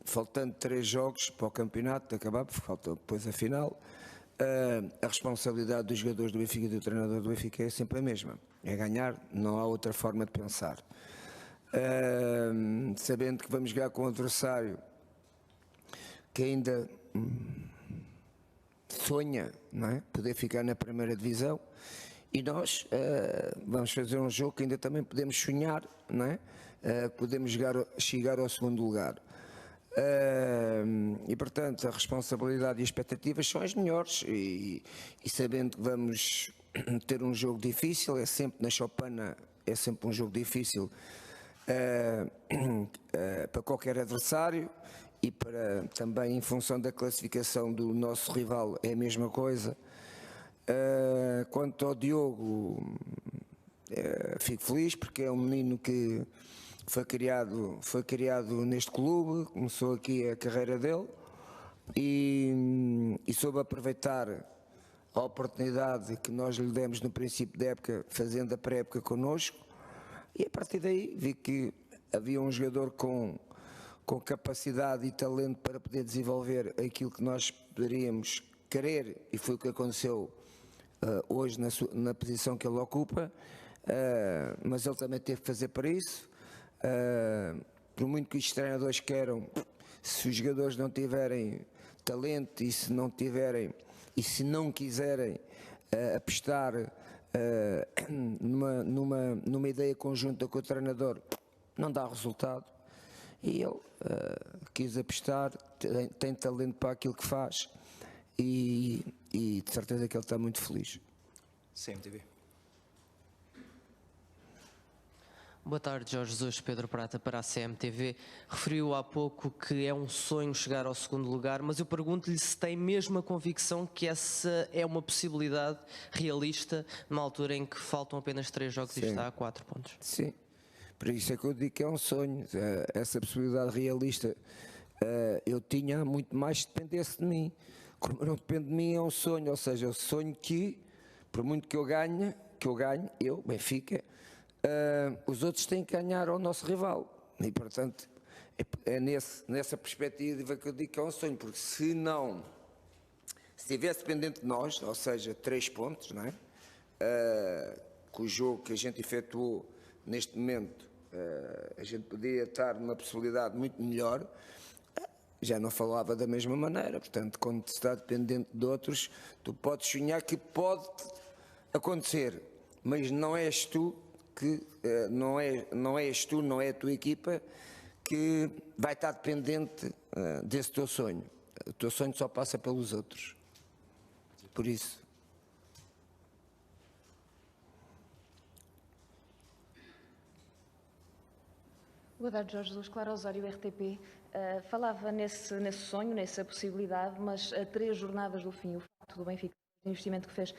faltando 3 jogos para o campeonato de acabar, porque falta depois a final, a responsabilidade dos jogadores do Benfica e do treinador do Benfica é sempre a mesma, é ganhar, não há outra forma de pensar. Sabendo que vamos jogar com um adversário que ainda sonha, não é? Poder ficar na primeira divisão, e nós vamos fazer um jogo que ainda também podemos sonhar, não é? Podemos chegar ao segundo lugar. E portanto a responsabilidade e as expectativas são as melhores, e sabendo que vamos ter um jogo difícil, é sempre na Chopana, é sempre um jogo difícil para qualquer adversário, e para também em função da classificação do nosso rival é a mesma coisa. Quanto ao Diogo, fico feliz porque é um menino que foi criado neste clube, começou aqui a carreira dele e soube aproveitar a oportunidade que nós lhe demos no princípio da época, fazendo a pré-época connosco, e a partir daí vi que havia um jogador com capacidade e talento para poder desenvolver aquilo que nós poderíamos querer, e foi o que aconteceu hoje na posição que ele ocupa, mas ele também teve que fazer para isso. Por muito que os treinadores queiram, se os jogadores não tiverem talento e se não quiserem apostar numa ideia conjunta com o treinador, não dá resultado. E ele quis apostar, tem talento para aquilo que faz, e de certeza que ele está muito feliz. CMTV. Boa tarde, Jorge Jesus, Pedro Prata para a CMTV. Referiu há pouco que é um sonho chegar ao segundo lugar, mas eu pergunto-lhe se tem mesmo a convicção que essa é uma possibilidade realista numa altura em que faltam apenas 3 jogos. Sim. E está a 4 pontos. Sim, por isso é que eu digo que é um sonho. Essa possibilidade realista eu tinha muito mais se dependesse de mim. Como não depende de mim, é um sonho, ou seja, eu sonho que, por muito que eu ganhe, eu, Benfica, os outros têm que ganhar ao nosso rival, e portanto é nessa perspectiva que eu digo que é um sonho, porque se estivesse dependente de nós, ou seja, 3 pontos, não é? Com o jogo que a gente efetuou neste momento, a gente podia estar numa possibilidade muito melhor, já não falava da mesma maneira. Portanto, quando se está dependente de outros, tu podes sonhar que pode acontecer, mas não és tu que não é a tua equipa que vai estar dependente desse teu sonho. O teu sonho só passa pelos outros. Por isso. Boa tarde, Jorge Jesus. Clara Osório, RTP. Falava nesse sonho, nessa possibilidade, mas a 3 jornadas do fim, o facto do Benfica, o investimento que fez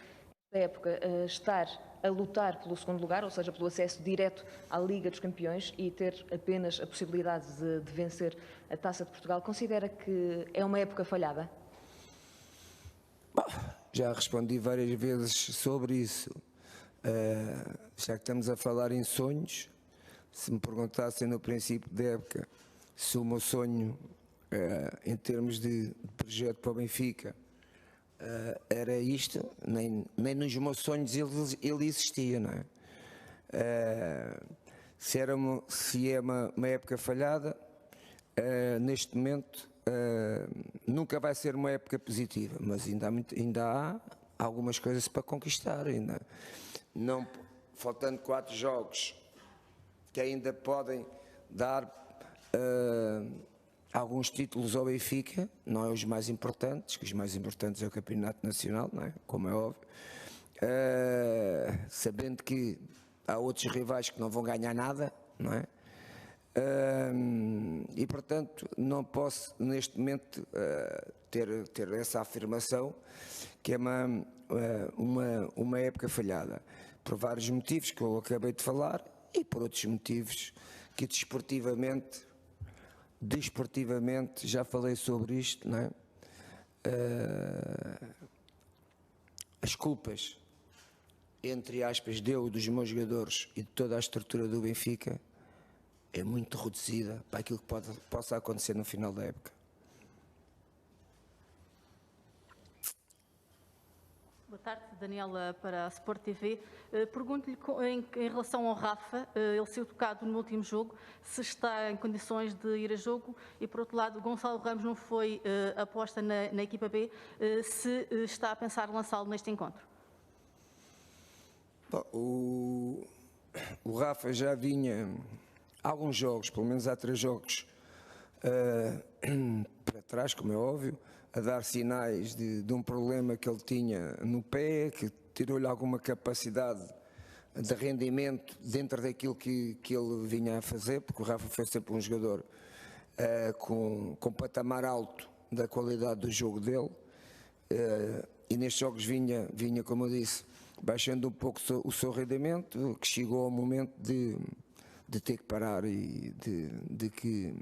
nesta época, estar a lutar pelo segundo lugar, ou seja, pelo acesso direto à Liga dos Campeões, e ter apenas a possibilidade de vencer a Taça de Portugal, considera que é uma época falhada? Bom, já respondi várias vezes sobre isso. Já que estamos a falar em sonhos, se me perguntassem no princípio da época se o meu sonho, em termos de projeto para o Benfica, era isto, nem nos meus sonhos ele existia, não é? Se é uma época falhada, neste momento nunca vai ser uma época positiva, mas ainda há algumas coisas para conquistar, ainda não, faltando 4 jogos que ainda podem dar alguns títulos ao Benfica, não é os mais importantes, que os mais importantes é o Campeonato Nacional, não é? Como é óbvio, sabendo que há outros rivais que não vão ganhar nada, não é? E portanto não posso neste momento ter essa afirmação que é uma época falhada, por vários motivos que eu acabei de falar, e por outros motivos que desportivamente já falei sobre isto, não é? As culpas, entre aspas, dos meus jogadores e de toda a estrutura do Benfica, é muito reduzida para aquilo que possa acontecer no final da época. Boa tarde, Daniela para a Sport TV. Pergunto-lhe em relação ao Rafa, ele saiu tocado no último jogo, se está em condições de ir a jogo e, por outro lado, Gonçalo Ramos não foi aposta na equipa B, se está a pensar lançá-lo neste encontro. Bom, o Rafa já vinha há alguns jogos, pelo menos há 3 jogos para trás, como é óbvio, a dar sinais de um problema que ele tinha no pé, que tirou-lhe alguma capacidade de rendimento dentro daquilo que ele vinha a fazer, porque o Rafa foi sempre um jogador com patamar alto da qualidade do jogo dele, e nestes jogos vinha, como eu disse, baixando um pouco o seu rendimento, que chegou ao momento de ter que parar e de que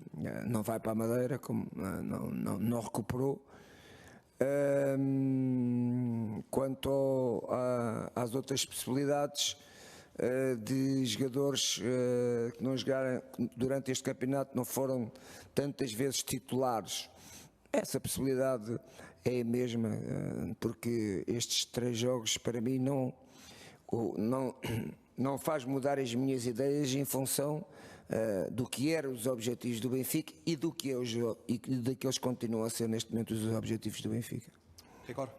não vai para a Madeira, como não recuperou. Quanto às outras possibilidades de jogadores que não jogaram durante este campeonato, não foram tantas vezes titulares, essa possibilidade é a mesma, porque estes 3 jogos para mim não faz mudar as minhas ideias em função do que eram os objetivos do Benfica e do que daqueles continuam a ser neste momento os objetivos do Benfica. Ricardo.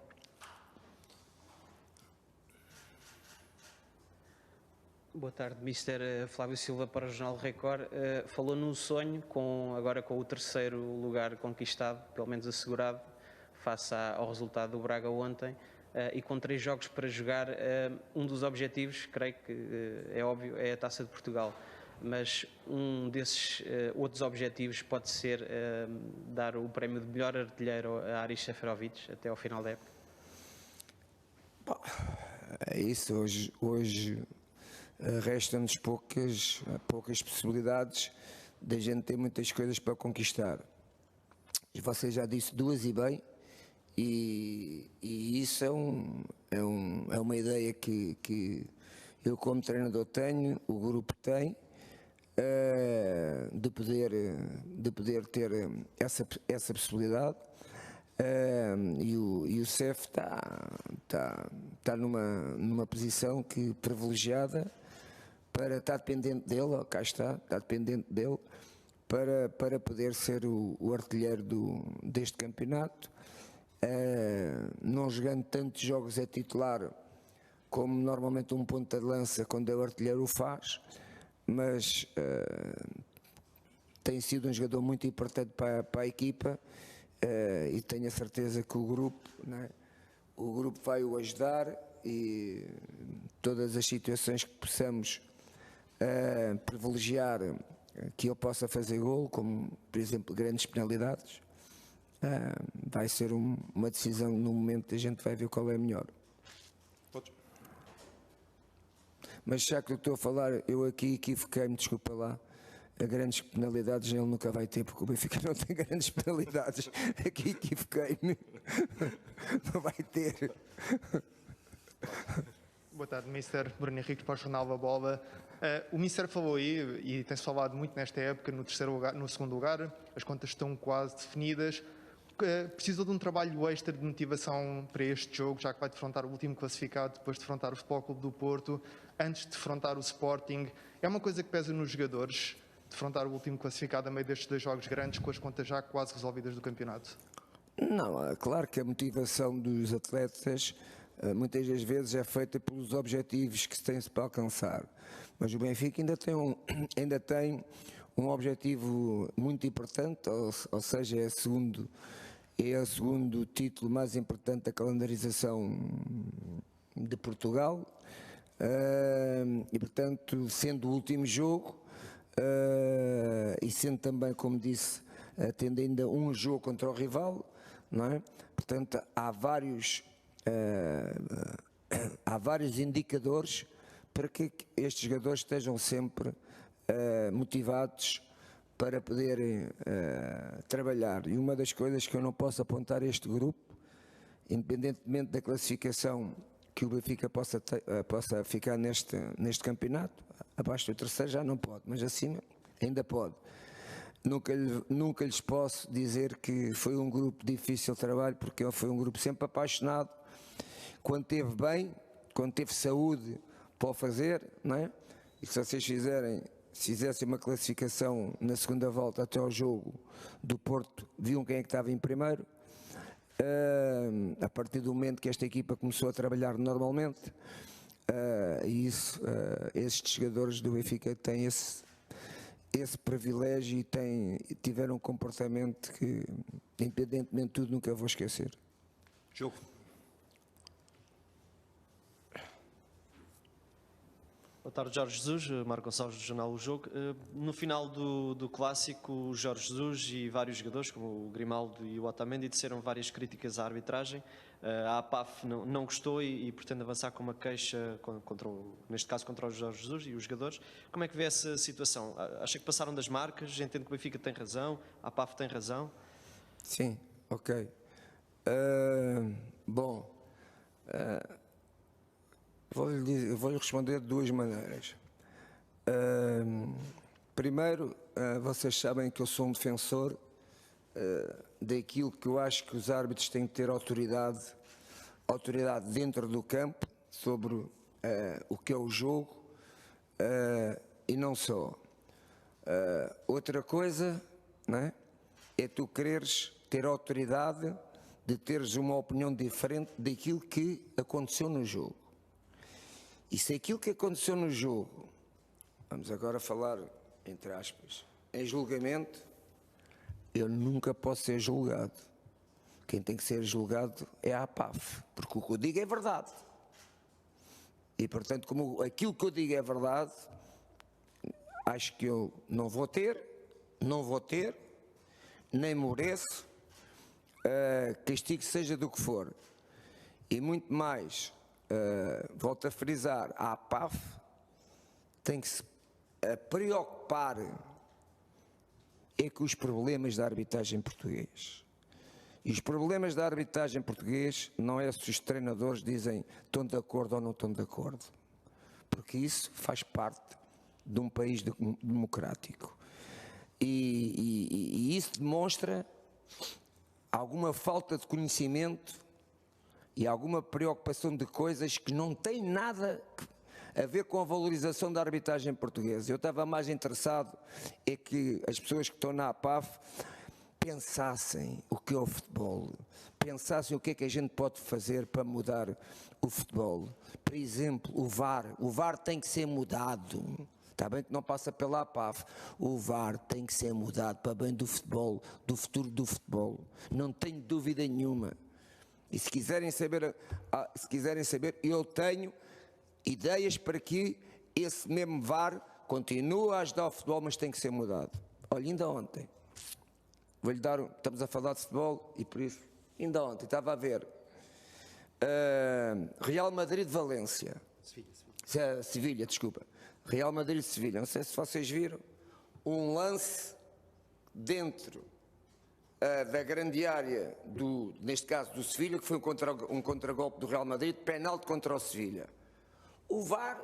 Boa tarde, Mr. Flávio Silva para o Jornal Record. Falou num sonho, agora com o 3º lugar conquistado, pelo menos assegurado, face ao resultado do Braga ontem, e com 3 jogos para jogar. Um dos objetivos, creio que é óbvio, é a Taça de Portugal. Mas um desses outros objetivos pode ser dar o prémio de melhor artilheiro a Aris Seferovic até ao final da época? Bom, é isso. Hoje restam-nos poucas possibilidades da gente ter muitas coisas para conquistar. E você já disse 2 e bem, e isso é uma ideia que eu como treinador tenho, o grupo tem, de poder ter essa possibilidade, e o CEF está numa posição privilegiada para estar dependente dele, cá está dependente dele para poder ser o artilheiro deste campeonato, não jogando tantos jogos a titular como normalmente um ponta de lança quando é o artilheiro o faz, mas tem sido um jogador muito importante para a equipa, e tenho a certeza que o grupo vai o ajudar, e todas as situações que possamos privilegiar que ele possa fazer golo, como por exemplo grandes penalidades, vai ser uma decisão no momento, a gente vai ver qual é melhor. Mas já que eu estou a falar, eu aqui equivoquei-me, desculpa lá, a grandes penalidades ele nunca vai ter, porque o Benfica não tem grandes penalidades. Aqui equivoquei-me, não vai ter. Boa tarde, Mr. Bruno Henrique para o Jornal da Bola. O Mr. falou aí, e tem-se falado muito nesta época, no 3º lugar, no 2º lugar, as contas estão quase definidas. Precisou de um trabalho extra de motivação para este jogo, já que vai defrontar o último classificado, depois de defrontar o Futebol Clube do Porto, antes de defrontar o Sporting. É uma coisa que pesa nos jogadores, defrontar o último classificado a meio destes 2 jogos grandes, com as contas já quase resolvidas do campeonato? Não, é claro que a motivação dos atletas muitas das vezes é feita pelos objetivos que se tem-se para alcançar, mas o Benfica ainda tem um objetivo muito importante, ou seja, é o segundo título mais importante da calendarização de Portugal, e portanto, sendo o último jogo, e sendo também, como disse, tendo ainda um jogo contra o rival, não é? Portanto, há vários indicadores para que estes jogadores estejam sempre motivados para poderem trabalhar. E uma das coisas que eu não posso apontar a este grupo, independentemente da classificação que o Benfica possa ficar neste campeonato, abaixo do 3º já não pode, mas acima ainda pode. Nunca lhes posso dizer que foi um grupo difícil de trabalho, porque foi um grupo sempre apaixonado, quando esteve bem, quando teve saúde para o fazer, não é? E se vocês fizessem uma classificação na segunda volta até ao jogo do Porto, viam quem é que estava em primeiro. A partir do momento que esta equipa começou a trabalhar normalmente, estes jogadores do Benfica têm esse privilégio e tiveram um comportamento que, independentemente de tudo, nunca vou esquecer. Jogo. Boa tarde, Jorge Jesus, Marco Gonçalves do jornal O Jogo. No final do clássico, o Jorge Jesus e vários jogadores, como o Grimaldo e o Otamendi, disseram várias críticas à arbitragem. A APAF não gostou e pretende avançar com uma queixa, neste caso contra o Jorge Jesus e os jogadores. Como é que vê essa situação? Acha que passaram das marcas? Entende que o Benfica tem razão? A APAF tem razão? Sim, ok. Vou-lhe responder de duas maneiras. Primeiro, vocês sabem que eu sou um defensor daquilo que eu acho que os árbitros têm que ter autoridade dentro do campo sobre o que é o jogo e não só. Outra coisa, não é? É tu quereres ter autoridade de teres uma opinião diferente daquilo que aconteceu no jogo. E se aquilo que aconteceu no jogo, vamos agora falar, entre aspas, em julgamento, eu nunca posso ser julgado. Quem tem que ser julgado é a APAF, porque o que eu digo é verdade. E, portanto, como aquilo que eu digo é verdade, acho que eu não vou ter, nem mereço castigo seja do que for. E muito mais, volto a frisar, a APAF tem que se preocupar com os problemas da arbitragem portuguesa. E os problemas da arbitragem portuguesa não é se os treinadores dizem estão de acordo ou não estão de acordo, porque isso faz parte de um país democrático. E isso demonstra alguma falta de conhecimento e alguma preocupação de coisas que não têm nada a ver com a valorização da arbitragem portuguesa. Eu estava mais interessado é que as pessoas que estão na APAF pensassem o que é o futebol, pensassem o que é que a gente pode fazer para mudar o futebol. Por exemplo, o VAR tem que ser mudado. Está bem que não passa pela APAF. O VAR tem que ser mudado para bem do futebol, do futuro do futebol. Não tenho dúvida nenhuma. E se quiserem saber, eu tenho ideias para que esse mesmo VAR continue a ajudar o futebol, mas tem que ser mudado. Olha, ainda ontem, estamos a falar de futebol e por isso, ainda ontem estava a ver Real Madrid-Valência. Sevilha, desculpa. Real Madrid-Sevilha. Não sei se vocês viram um lance dentro da grande área, neste caso do Sevilha, que foi um contragolpe do Real Madrid, penalti contra o Sevilha. O VAR,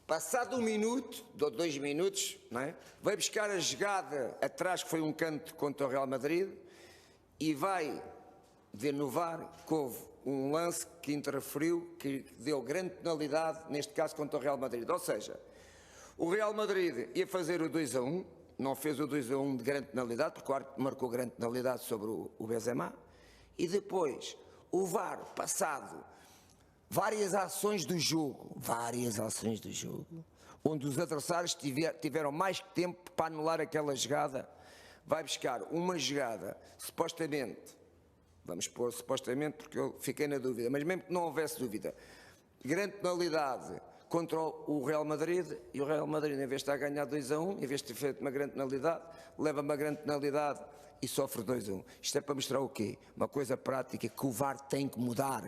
passado 1 minuto, ou 2 minutos, não é? Vai buscar a jogada atrás, que foi um canto contra o Real Madrid, e vai ver no VAR que houve um lance que interferiu, que deu grande penalidade, neste caso contra o Real Madrid. Ou seja, o Real Madrid ia fazer o 2-1, não fez o 2-1 de grande penalidade, porque o árbitro marcou grande penalidade sobre o Benzema, e depois o VAR, passado várias ações do jogo, onde os adversários tiveram mais tempo para anular aquela jogada, vai buscar uma jogada, supostamente, vamos pôr supostamente porque eu fiquei na dúvida, mas mesmo que não houvesse dúvida, grande penalidade contra o Real Madrid, e o Real Madrid, em vez de estar a ganhar 2-1, em vez de ter feito uma grande penalidade, leva uma grande penalidade e sofre 2-1. Isto é para mostrar o quê? Uma coisa prática que o VAR tem que mudar.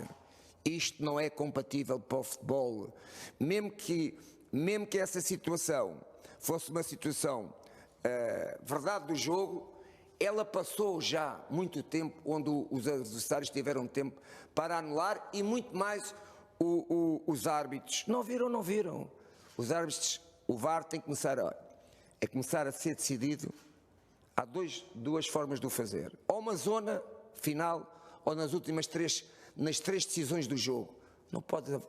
Isto não é compatível para o futebol. Mesmo que essa situação fosse uma situação verdade do jogo, ela passou já muito tempo, onde os adversários tiveram tempo para anular, e muito mais os árbitros. Não viram. Os árbitros, o VAR tem que começar é começar a ser decidido. Há duas formas de o fazer. Ou uma zona final, ou nas nas três decisões do jogo.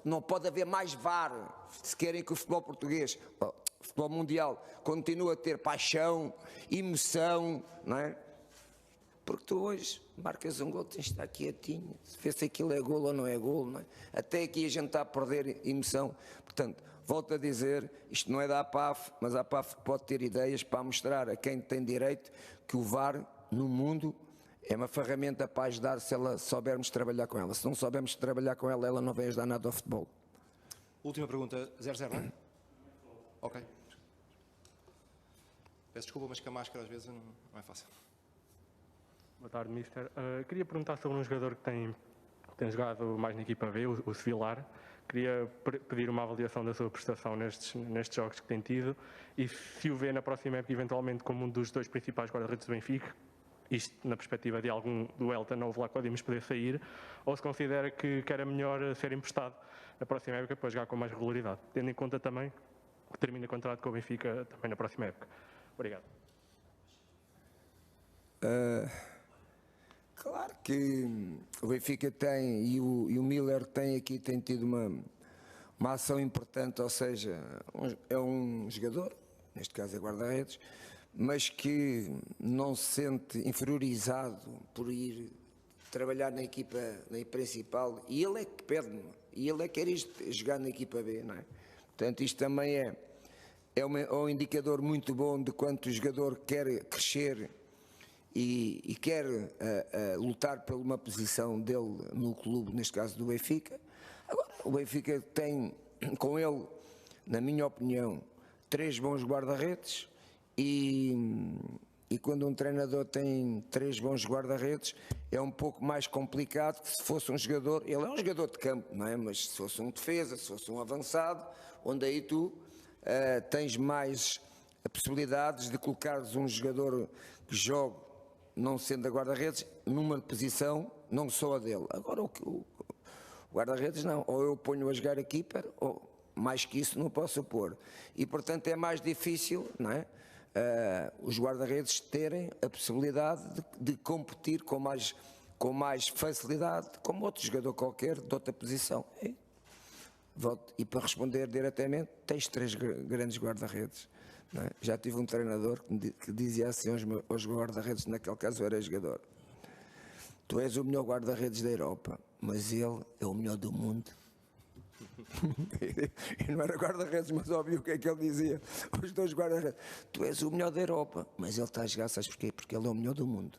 Não pode haver mais VAR, se querem que o futebol português, o futebol mundial, continue a ter paixão, emoção, não é? Porque tu hoje marcas um gol, tens de estar quietinho, se vê se aquilo é gol ou não é gol, não é? Até aqui a gente está a perder emoção. Portanto, volto a dizer, isto não é da APAF, mas a APAF pode ter ideias para mostrar a quem tem direito que o VAR no mundo é uma ferramenta para ajudar se ela soubermos trabalhar com ela. Se não soubermos trabalhar com ela, ela não vai ajudar nada ao futebol. Última pergunta, 00, não é? Ok. Peço desculpa, mas com a máscara às vezes não é fácil. Boa tarde, Mister. Queria perguntar sobre um jogador que tem jogado mais na equipa B, o Sevilar. Queria pedir uma avaliação da sua prestação nestes jogos que tem tido e se o vê na próxima época eventualmente como um dos dois principais guarda-redes do Benfica, isto na perspectiva de algum do Elton ou Vlaco Dimos poder sair, ou se considera que era melhor ser emprestado na próxima época para jogar com mais regularidade, tendo em conta também que termina contrato com o Benfica também na próxima época. Obrigado. Claro que o Benfica tem e o Miller tem tido uma ação importante, ou seja, é um jogador, neste caso é guarda-redes, mas que não se sente inferiorizado por ir trabalhar na equipa principal, e ele é que pede-me, e ele é que quer jogar na equipa B, não é? Portanto, isto também é um indicador muito bom de quanto o jogador quer crescer e quer lutar por uma posição dele no clube, neste caso do Benfica. Agora, o Benfica tem com ele, na minha opinião, 3 bons guarda-redes e quando um treinador tem 3 bons guarda-redes é um pouco mais complicado que se fosse um jogador, ele é um jogador de campo, não é? Mas se fosse um defesa, se fosse um avançado, onde aí tu tens mais possibilidades de colocares um jogador que jogue, não sendo a guarda-redes, numa posição não só a dele. Agora o guarda-redes não, ou eu ponho a jogar a keeper, ou mais que isso não posso pôr. E portanto é mais difícil, não é? Os guarda-redes terem a possibilidade de competir com mais facilidade, como outro jogador qualquer de outra posição. E para responder diretamente, tens 3 grandes guarda-redes. É? Já tive um treinador que dizia assim aos guarda-redes, naquele caso era jogador: tu és o melhor guarda-redes da Europa, mas ele é o melhor do mundo. E não era guarda-redes, mas óbvio o que é que ele dizia. Os 2 guarda-redes: tu és o melhor da Europa, mas ele está a jogar, sabes porquê? Porque ele é o melhor do mundo.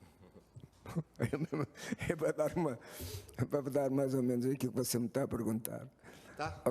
É para dar mais ou menos aquilo que você me está a perguntar. Tá?